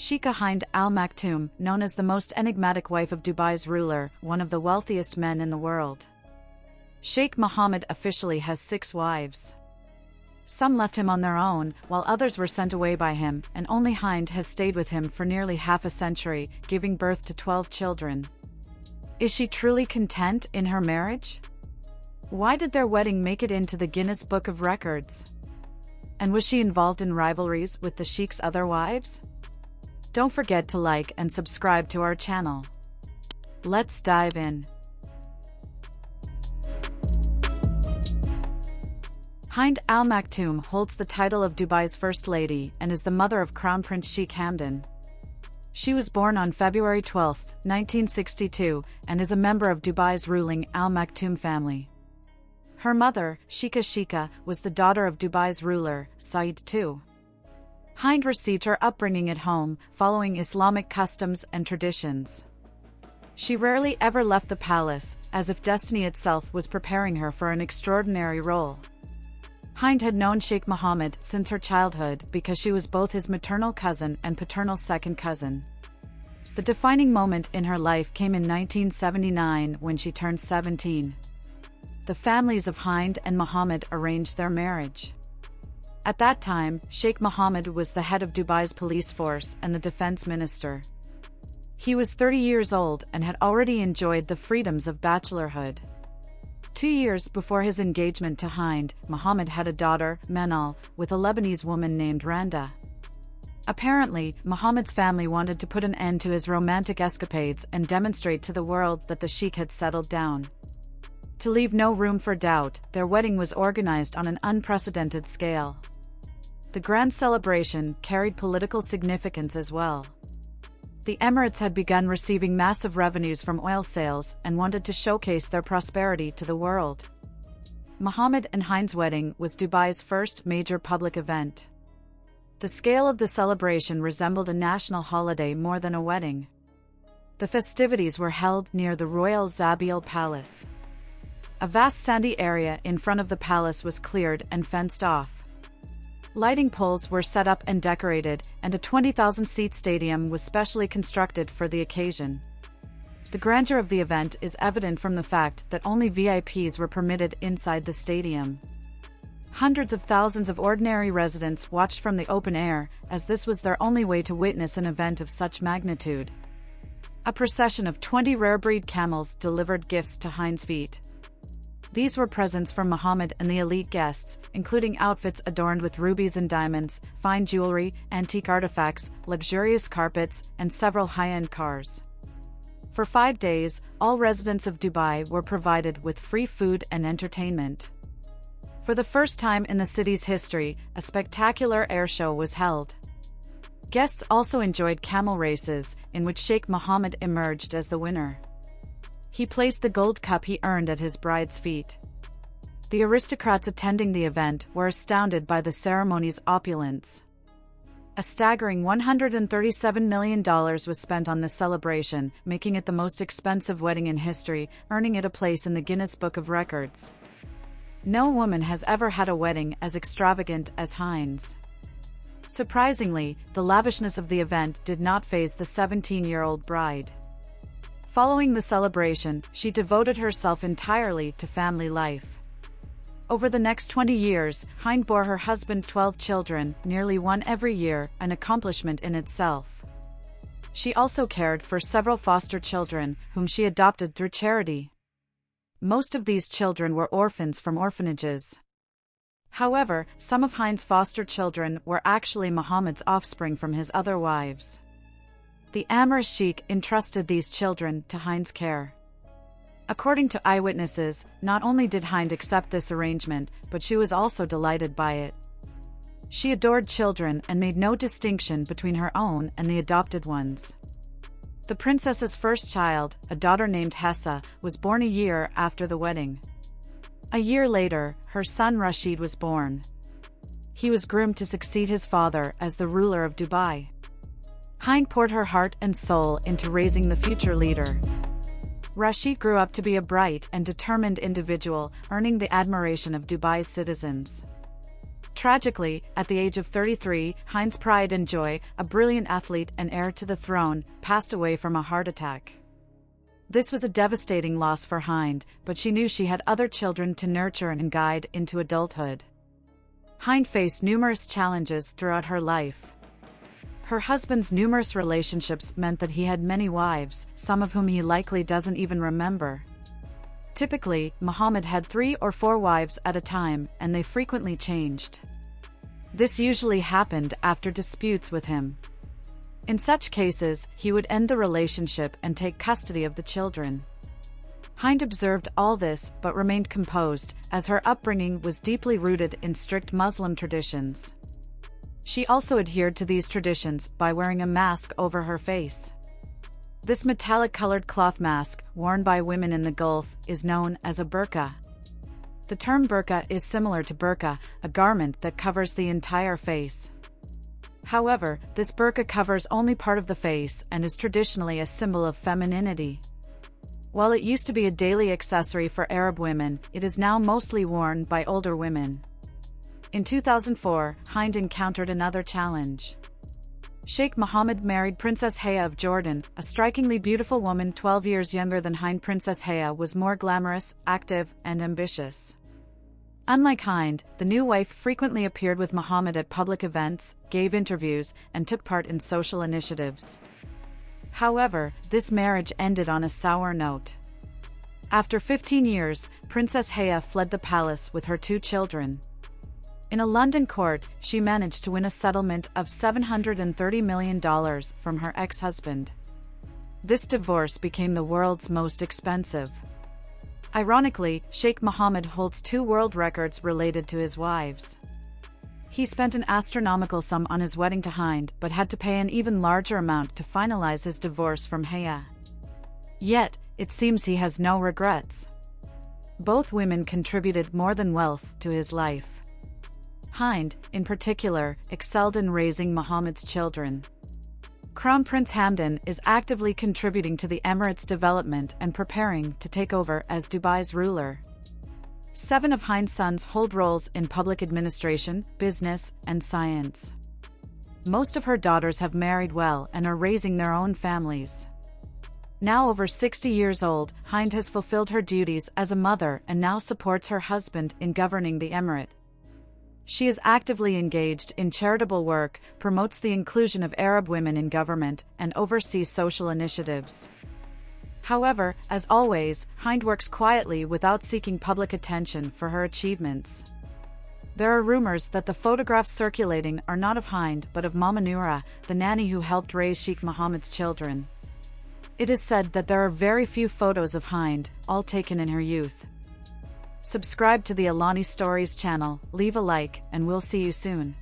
Sheikha Hind Al Maktoum, known as the most enigmatic wife of Dubai's ruler, one of the wealthiest men in the world. Sheikh Mohammed officially has 6 wives. Some left him on their own, while others were sent away by him, and only Hind has stayed with him for nearly half a century, giving birth to 12 children. Is she truly content in her marriage? Why did their wedding make it into the Guinness Book of Records? And was she involved in rivalries with the Sheikh's other wives? Don't forget to like and subscribe to our channel. Let's dive in. Hind Al Maktoum holds the title of Dubai's First Lady and is the mother of Crown Prince Sheikh Hamdan. She was born on February 12, 1962, and is a member of Dubai's ruling Al Maktoum family. Her mother, Sheikha, was the daughter of Dubai's ruler, Said II. Hind received her upbringing at home, following Islamic customs and traditions. She rarely ever left the palace, as if destiny itself was preparing her for an extraordinary role. Hind had known Sheikh Mohammed since her childhood because she was both his maternal cousin and paternal second cousin. The defining moment in her life came in 1979 when she turned 17. The families of Hind and Mohammed arranged their marriage. At that time, Sheikh Mohammed was the head of Dubai's police force and the defense minister. He was 30 years old and had already enjoyed the freedoms of bachelorhood. 2 years before his engagement to Hind, Mohammed had a daughter, Manal, with a Lebanese woman named Randa. Apparently, Mohammed's family wanted to put an end to his romantic escapades and demonstrate to the world that the Sheikh had settled down. To leave no room for doubt, their wedding was organized on an unprecedented scale. The grand celebration carried political significance as well. The Emirates had begun receiving massive revenues from oil sales and wanted to showcase their prosperity to the world. Mohammed and Hind's wedding was Dubai's first major public event. The scale of the celebration resembled a national holiday more than a wedding. The festivities were held near the Royal Zabiel Palace. A vast sandy area in front of the palace was cleared and fenced off. Lighting poles were set up and decorated, and a 20,000-seat stadium was specially constructed for the occasion. The grandeur of the event is evident from the fact that only VIPs were permitted inside the stadium. Hundreds of thousands of ordinary residents watched from the open air, as this was their only way to witness an event of such magnitude. A procession of 20 rare-breed camels delivered gifts to Hind's feet. These were presents from Mohammed and the elite guests, including outfits adorned with rubies and diamonds, fine jewelry, antique artifacts, luxurious carpets, and several high-end cars. For 5 days, all residents of Dubai were provided with free food and entertainment. For the first time in the city's history, a spectacular air show was held. Guests also enjoyed camel races, in which Sheikh Mohammed emerged as the winner. He placed the gold cup he earned at his bride's feet. The aristocrats attending the event were astounded by the ceremony's opulence. A staggering $137 million was spent on this celebration, making it the most expensive wedding in history, earning it a place in the Guinness Book of Records. No woman has ever had a wedding as extravagant as Hind's. Surprisingly, the lavishness of the event did not faze the 17-year-old bride. Following the celebration, she devoted herself entirely to family life. Over the next 20 years, Hind bore her husband 12 children, nearly one every year, an accomplishment in itself. She also cared for several foster children, whom she adopted through charity. Most of these children were orphans from orphanages. However, some of Hind's foster children were actually Mohammed's offspring from his other wives. The amorous Sheikh entrusted these children to Hind's care. According to eyewitnesses, not only did Hind accept this arrangement, but she was also delighted by it. She adored children and made no distinction between her own and the adopted ones. The princess's first child, a daughter named Hessa, was born a year after the wedding. A year later, her son Rashid was born. He was groomed to succeed his father as the ruler of Dubai. Hind poured her heart and soul into raising the future leader. Rashid grew up to be a bright and determined individual, earning the admiration of Dubai's citizens. Tragically, at the age of 33, Hind's pride and joy, a brilliant athlete and heir to the throne, passed away from a heart attack. This was a devastating loss for Hind, but she knew she had other children to nurture and guide into adulthood. Hind faced numerous challenges throughout her life. Her husband's numerous relationships meant that he had many wives, some of whom he likely doesn't even remember. Typically, Mohammed had 3 or 4 wives at a time, and they frequently changed. This usually happened after disputes with him. In such cases, he would end the relationship and take custody of the children. Hind observed all this but remained composed, as her upbringing was deeply rooted in strict Muslim traditions. She also adhered to these traditions by wearing a mask over her face. This metallic-colored cloth mask, worn by women in the Gulf, is known as a burqa. The term burqa is similar to burqa, a garment that covers the entire face. However, this burqa covers only part of the face and is traditionally a symbol of femininity. While it used to be a daily accessory for Arab women, it is now mostly worn by older women. In 2004, Hind encountered another challenge. Sheikh Mohammed married Princess Haya of Jordan, a strikingly beautiful woman 12 years younger than Hind. Princess Haya was more glamorous, active, and ambitious. Unlike Hind, the new wife frequently appeared with Mohammed at public events, gave interviews, and took part in social initiatives. However, this marriage ended on a sour note. After 15 years, Princess Haya fled the palace with her 2 children. In a London court, she managed to win a settlement of $730 million from her ex-husband. This divorce became the world's most expensive. Ironically, Sheikh Mohammed holds 2 world records related to his wives. He spent an astronomical sum on his wedding to Hind, but had to pay an even larger amount to finalize his divorce from Haya. Yet, it seems he has no regrets. Both women contributed more than wealth to his life. Hind, in particular, excelled in raising Mohammed's children. Crown Prince Hamdan is actively contributing to the Emirates' development and preparing to take over as Dubai's ruler. 7 of Hind's sons hold roles in public administration, business, and science. Most of her daughters have married well and are raising their own families. Now over 60 years old, Hind has fulfilled her duties as a mother and now supports her husband in governing the emirate. She is actively engaged in charitable work, promotes the inclusion of Arab women in government, and oversees social initiatives. However, as always, Hind works quietly without seeking public attention for her achievements. There are rumors that the photographs circulating are not of Hind but of Mama Noura, the nanny who helped raise Sheikh Mohammed's children. It is said that there are very few photos of Hind, all taken in her youth. Subscribe to the Alani Stories channel, leave a like, and we'll see you soon.